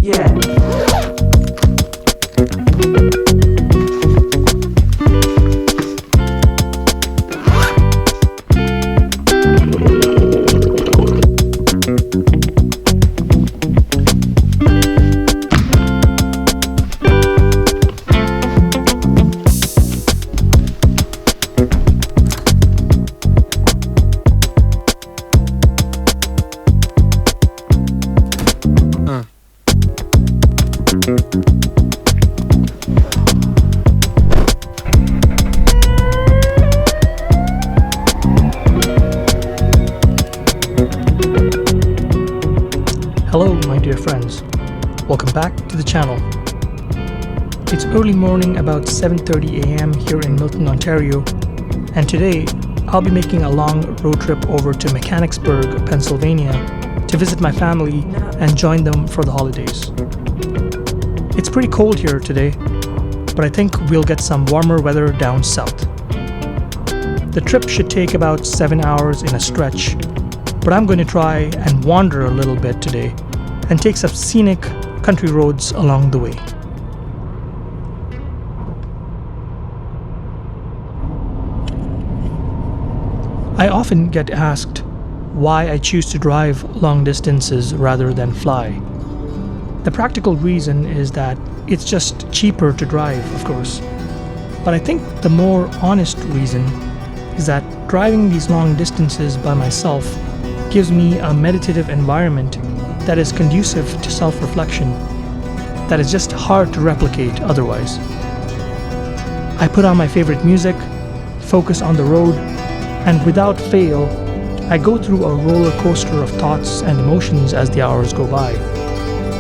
Yeah. Hello my dear friends, welcome back to the channel. It's early morning, about 7:30 a.m. here in Milton, Ontario, and today I'll be making a long road trip over to Mechanicsburg, Pennsylvania to visit my family and join them for the holidays. It's pretty cold here today, but I think we'll get some warmer weather down south. The trip should take about 7 hours in a stretch, but I'm going to try and wander a little bit today and take some scenic country roads along the way. I often get asked why I choose to drive long distances rather than fly. The practical reason is that it's just cheaper to drive, of course. But I think the more honest reason is that driving these long distances by myself gives me a meditative environment that is conducive to self-reflection that is just hard to replicate otherwise. I put on my favorite music, focus on the road, and without fail, I go through a roller coaster of thoughts and emotions as the hours go by,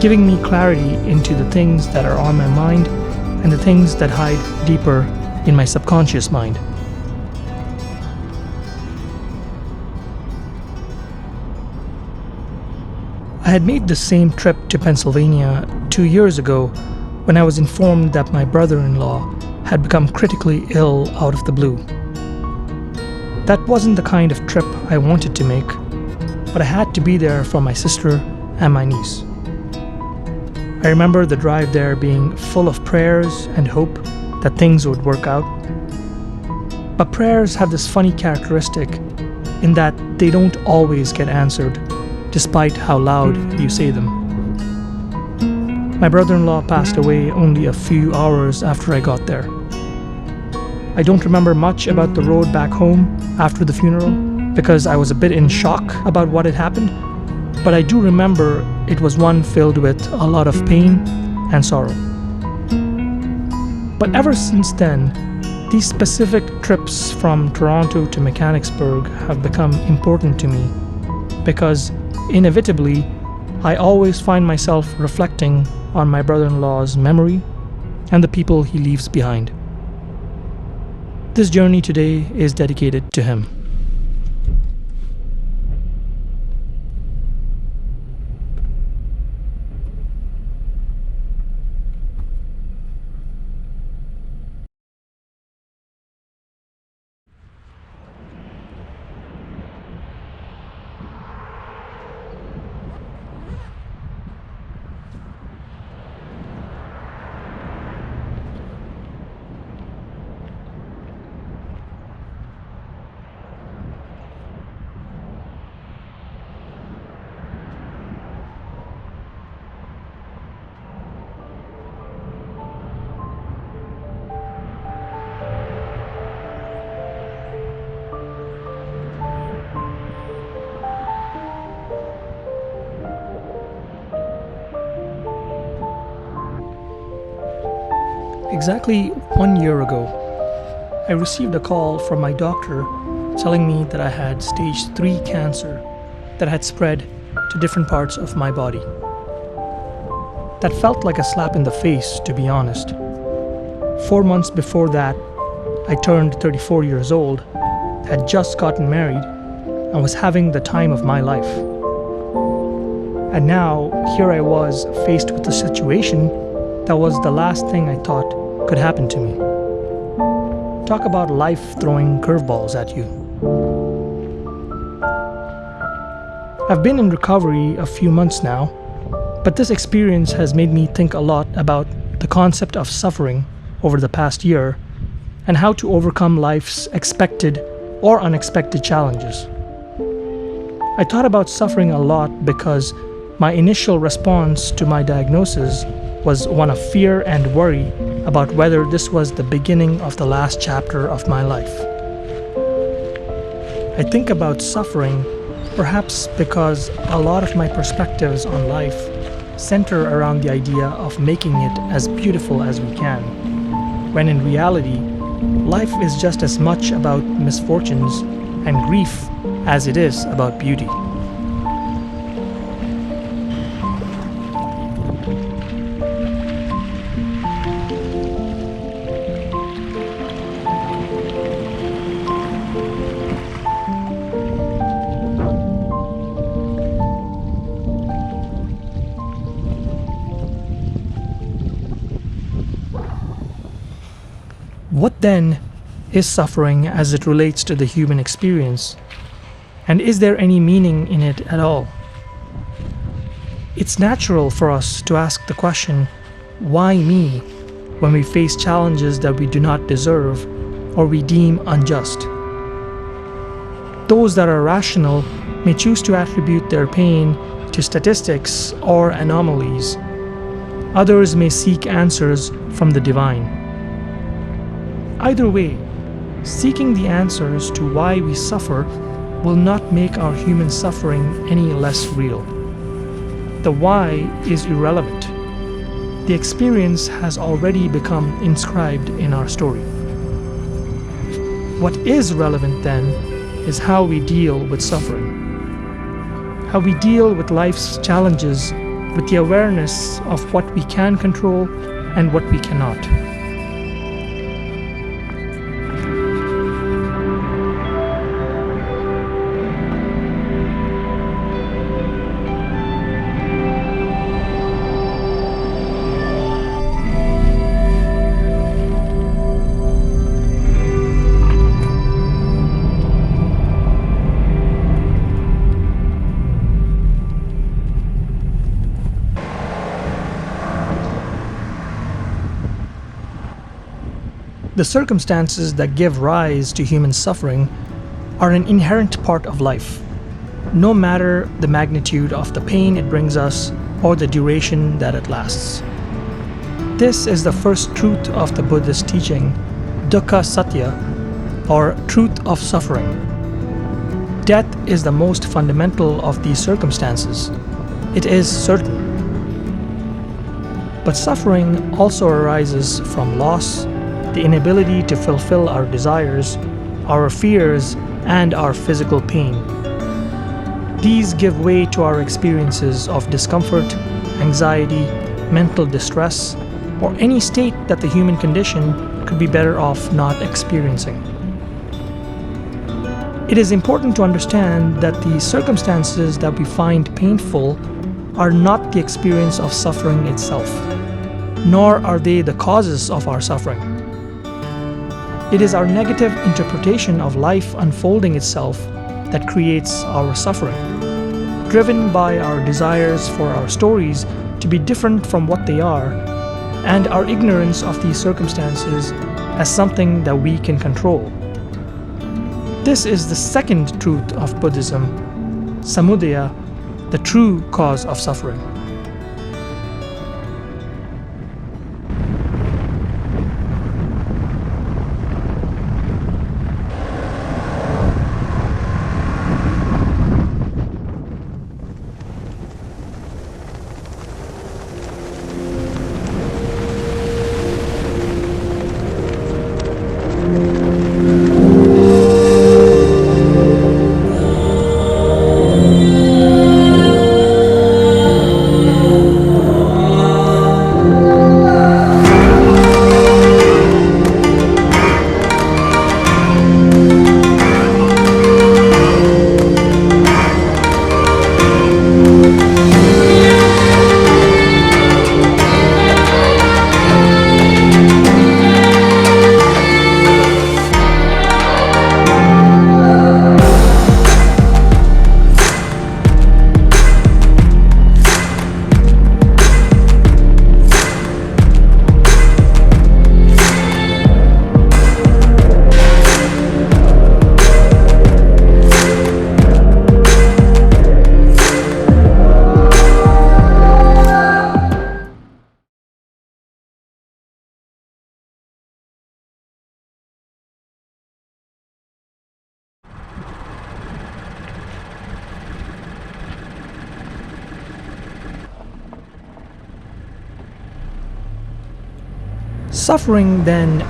giving me clarity into the things that are on my mind and the things that hide deeper in my subconscious mind. I had made the same trip to Pennsylvania 2 years ago when I was informed that my brother-in-law had become critically ill out of the blue. That wasn't the kind of trip I wanted to make, but I had to be there for my sister and my niece. I remember the drive there being full of prayers and hope that things would work out. But prayers have this funny characteristic in that they don't always get answered, despite how loud you say them. My brother-in-law passed away only a few hours after I got there. I don't remember much about the road back home after the funeral because I was a bit in shock about what had happened, but I do remember it was one filled with a lot of pain and sorrow. But ever since then, these specific trips from Toronto to Mechanicsburg have become important to me because inevitably, I always find myself reflecting on my brother-in-law's memory and the people he leaves behind. This journey today is dedicated to him. Exactly 1 year ago, I received a call from my doctor telling me that I had stage 3 cancer that had spread to different parts of my body. That felt like a slap in the face, to be honest. 4 months before that, I turned 34 years old, had just gotten married, and was having the time of my life. And now, here I was faced with a situation that was the last thing I thought could happen to me. Talk about life throwing curveballs at you. I've been in recovery a few months now, But this experience has made me think a lot about the concept of suffering over the past year and how to overcome life's expected or unexpected challenges. I thought about suffering a lot because my initial response to my diagnosis was one of fear and worry about whether this was the beginning of the last chapter of my life. I think about suffering perhaps because a lot of my perspectives on life center around the idea of making it as beautiful as we can, when in reality, life is just as much about misfortunes and grief as it is about beauty. What then is suffering as it relates to the human experience? And is there any meaning in it at all? It's natural for us to ask the question, why me, when we face challenges that we do not deserve or we deem unjust. Those that are rational may choose to attribute their pain to statistics or anomalies. Others may seek answers from the divine. Either way, seeking the answers to why we suffer will not make our human suffering any less real. The why is irrelevant. The experience has already become inscribed in our story. What is relevant then is how we deal with suffering. How we deal with life's challenges with the awareness of what we can control and what we cannot. The circumstances that give rise to human suffering are an inherent part of life, no matter the magnitude of the pain it brings us or the duration that it lasts. This is the first truth of the Buddhist teaching, dukkha satya, or truth of suffering. Death is the most fundamental of these circumstances. It is certain. But suffering also arises from loss, the inability to fulfill our desires, our fears, and our physical pain. These give way to our experiences of discomfort, anxiety, mental distress, or any state that the human condition could be better off not experiencing. It is important to understand that the circumstances that we find painful are not the experience of suffering itself, nor are they the causes of our suffering. It is our negative interpretation of life unfolding itself that creates our suffering, driven by our desires for our stories to be different from what they are, and our ignorance of these circumstances as something that we can control. This is the second truth of Buddhism, samudaya, the true cause of suffering. Suffering then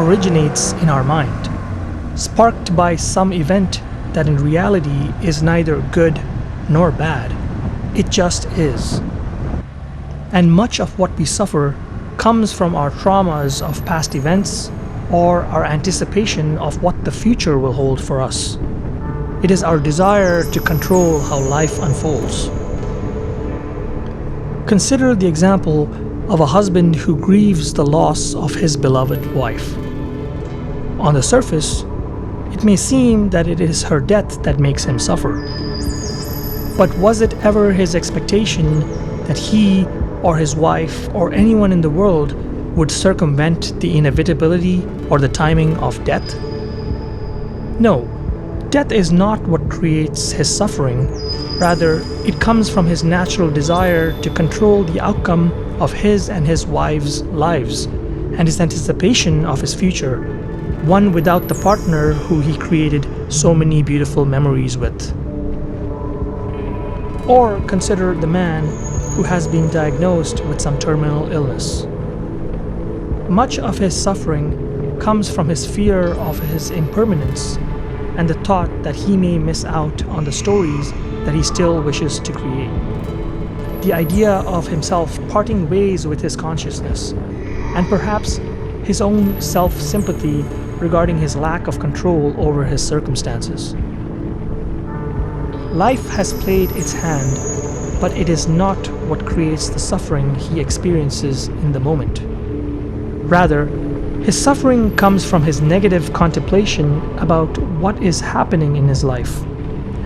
originates in our mind, sparked by some event that in reality is neither good nor bad. It just is. And much of what we suffer comes from our traumas of past events or our anticipation of what the future will hold for us. It is our desire to control how life unfolds. Consider the example of a husband who grieves the loss of his beloved wife. On the surface, it may seem that it is her death that makes him suffer. But was it ever his expectation that he or his wife or anyone in the world would circumvent the inevitability or the timing of death? No, death is not what creates his suffering. Rather, it comes from his natural desire to control the outcome of his and his wife's lives, and his anticipation of his future, one without the partner who he created so many beautiful memories with. Or consider the man who has been diagnosed with some terminal illness. Much of his suffering comes from his fear of his impermanence and the thought that he may miss out on the stories that he still wishes to create. The idea of himself parting ways with his consciousness, and perhaps his own self-sympathy regarding his lack of control over his circumstances. Life has played its hand, but it is not what creates the suffering he experiences in the moment. Rather, his suffering comes from his negative contemplation about what is happening in his life,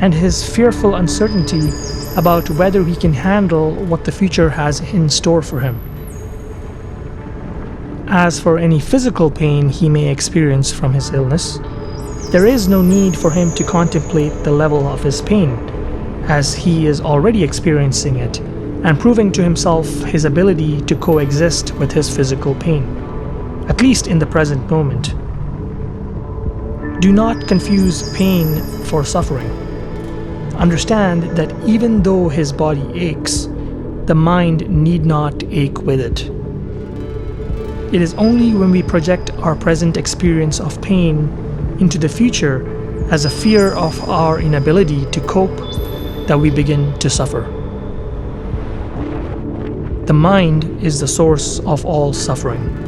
and his fearful uncertainty about whether he can handle what the future has in store for him. As for any physical pain he may experience from his illness, there is no need for him to contemplate the level of his pain, as he is already experiencing it and proving to himself his ability to coexist with his physical pain, at least in the present moment. Do not confuse pain for suffering. Understand that even though his body aches, the mind need not ache with it. It is only when we project our present experience of pain into the future as a fear of our inability to cope that we begin to suffer. The mind is the source of all suffering.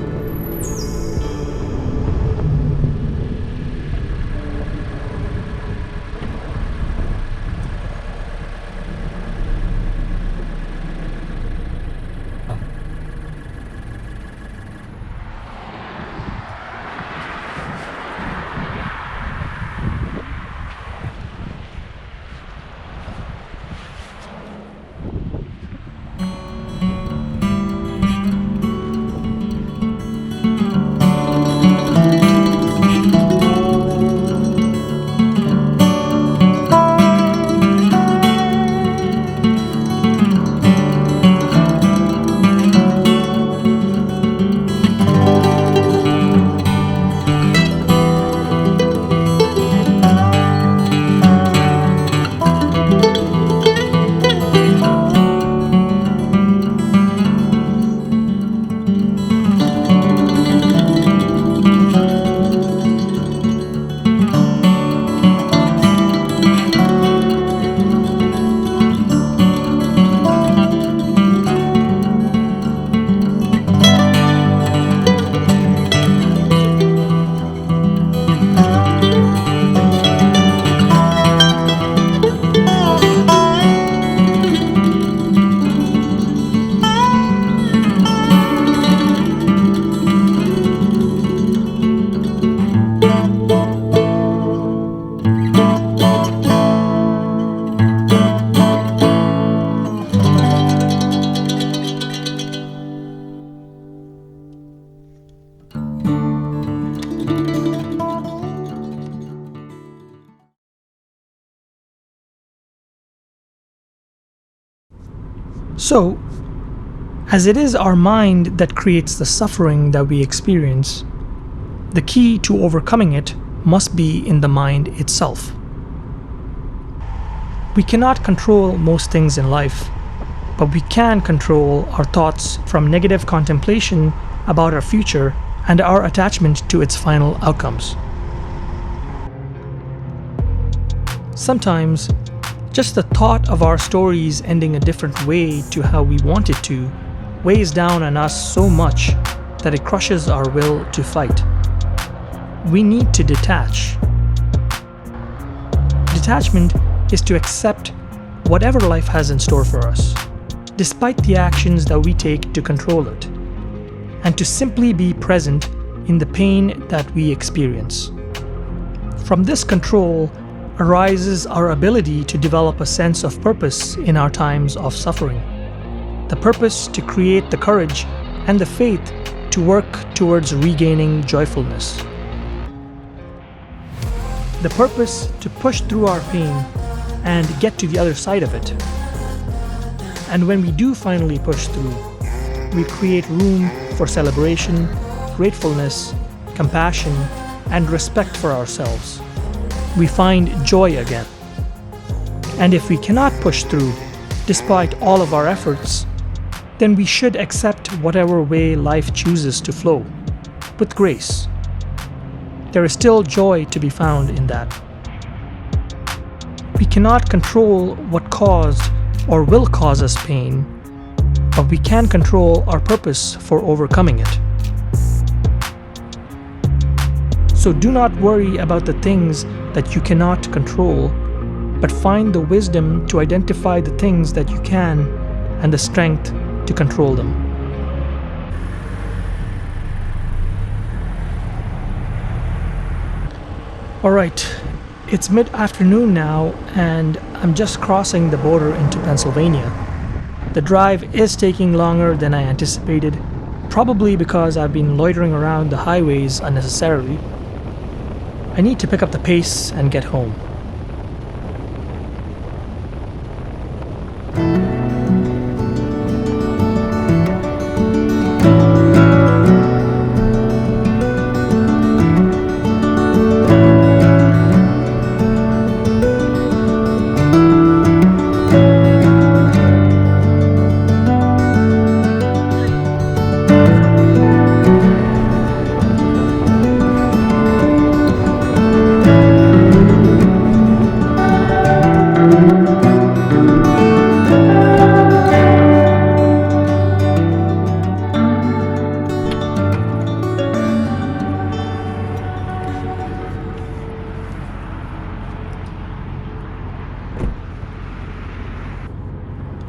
So, as it is our mind that creates the suffering that we experience, the key to overcoming it must be in the mind itself. We cannot control most things in life, but we can control our thoughts from negative contemplation about our future and our attachment to its final outcomes. Sometimes, just the thought of our stories ending a different way to how we want it to weighs down on us so much that it crushes our will to fight. We need to detach. Detachment is to accept whatever life has in store for us, despite the actions that we take to control it, and to simply be present in the pain that we experience. From this control arises our ability to develop a sense of purpose in our times of suffering. The purpose to create the courage and the faith to work towards regaining joyfulness. The purpose to push through our pain and get to the other side of it. And when we do finally push through, we create room for celebration, gratefulness, compassion, and respect for ourselves. We find joy again. And if we cannot push through, despite all of our efforts, then we should accept whatever way life chooses to flow, with grace. There is still joy to be found in that. We cannot control what caused or will cause us pain, but we can control our purpose for overcoming it. So do not worry about the things that you cannot control, but find the wisdom to identify the things that you can and the strength to control them. Alright, it's mid-afternoon now and I'm just crossing the border into Pennsylvania. The drive is taking longer than I anticipated, probably because I've been loitering around the highways unnecessarily. I need to pick up the pace and get home.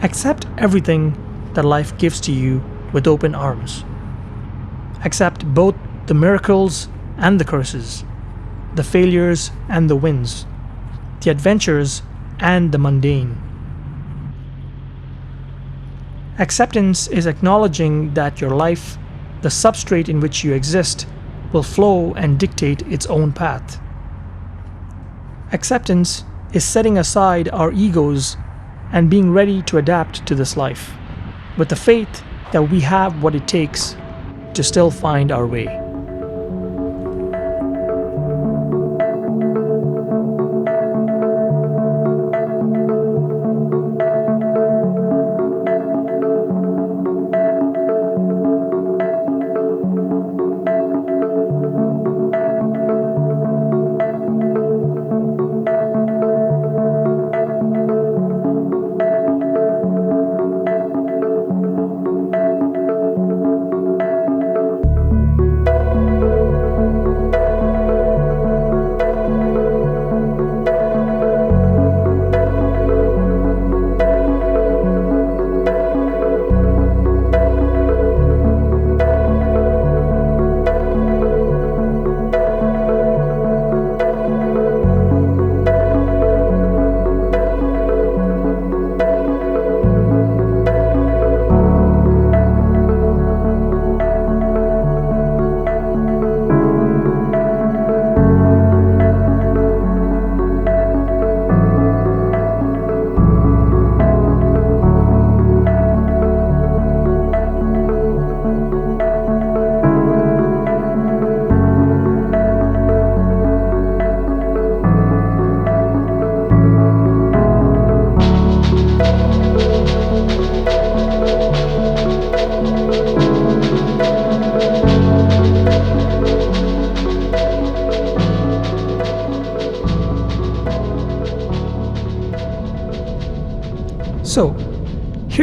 Accept everything that life gives to you with open arms. Accept both the miracles and the curses, the failures and the wins, the adventures and the mundane. Acceptance is acknowledging that your life, the substrate in which you exist, will flow and dictate its own path. Acceptance is setting aside our egos and being ready to adapt to this life, with the faith that we have what it takes to still find our way.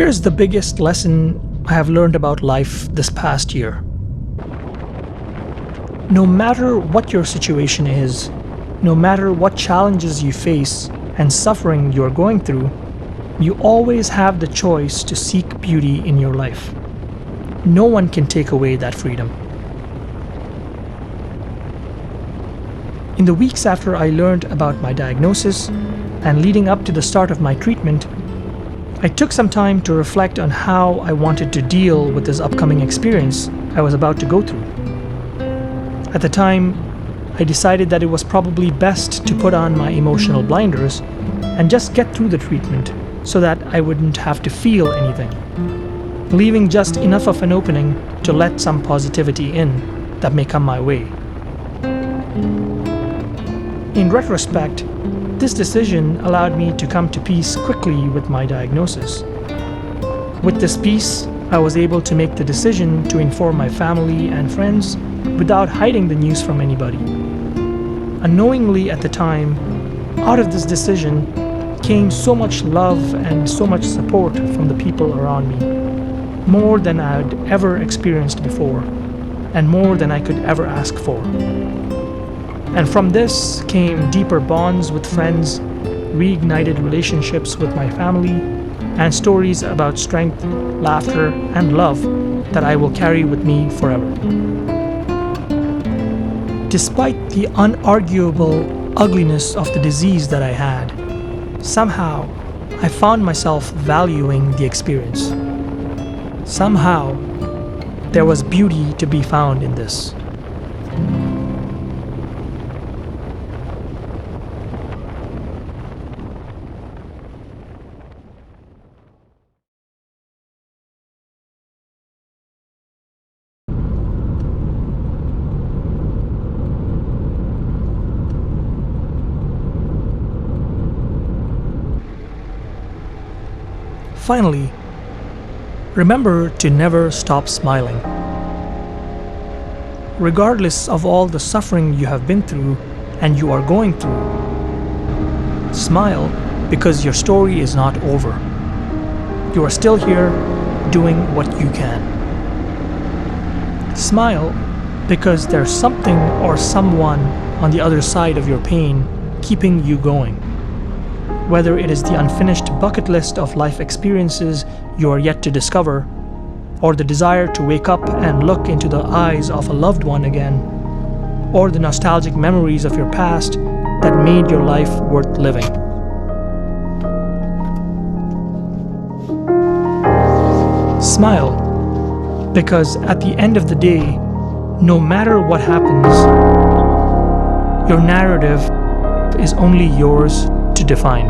Here's the biggest lesson I have learned about life this past year. No matter what your situation is, no matter what challenges you face and suffering you are going through, you always have the choice to seek beauty in your life. No one can take away that freedom. In the weeks after I learned about my diagnosis and leading up to the start of my treatment, I took some time to reflect on how I wanted to deal with this upcoming experience I was about to go through. At the time, I decided that it was probably best to put on my emotional blinders and just get through the treatment so that I wouldn't have to feel anything, leaving just enough of an opening to let some positivity in that may come my way. In retrospect, this decision allowed me to come to peace quickly with my diagnosis. With this peace, I was able to make the decision to inform my family and friends without hiding the news from anybody. Unknowingly at the time, out of this decision came so much love and so much support from the people around me, more than I had ever experienced before, and more than I could ever ask for. And from this came deeper bonds with friends, reignited relationships with my family, and stories about strength, laughter, and love that I will carry with me forever. Despite the unarguable ugliness of the disease that I had, somehow I found myself valuing the experience. Somehow there was beauty to be found in this. Finally, remember to never stop smiling. Regardless of all the suffering you have been through and you are going through, smile because your story is not over. You are still here doing what you can. Smile because there's something or someone on the other side of your pain keeping you going. Whether it is the unfinished bucket list of life experiences you are yet to discover, or the desire to wake up and look into the eyes of a loved one again, or the nostalgic memories of your past that made your life worth living. Smile, because at the end of the day, no matter what happens, your narrative is only yours to define.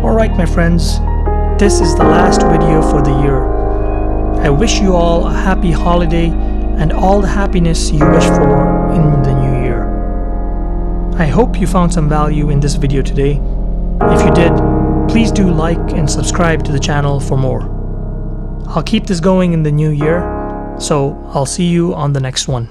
Alright my friends, this is the last video for the year. I wish you all a happy holiday and all the happiness you wish for in the new year. I hope you found some value in this video today. If you did, please do like and subscribe to the channel for more. I'll keep this going in the new year, so I'll see you on the next one.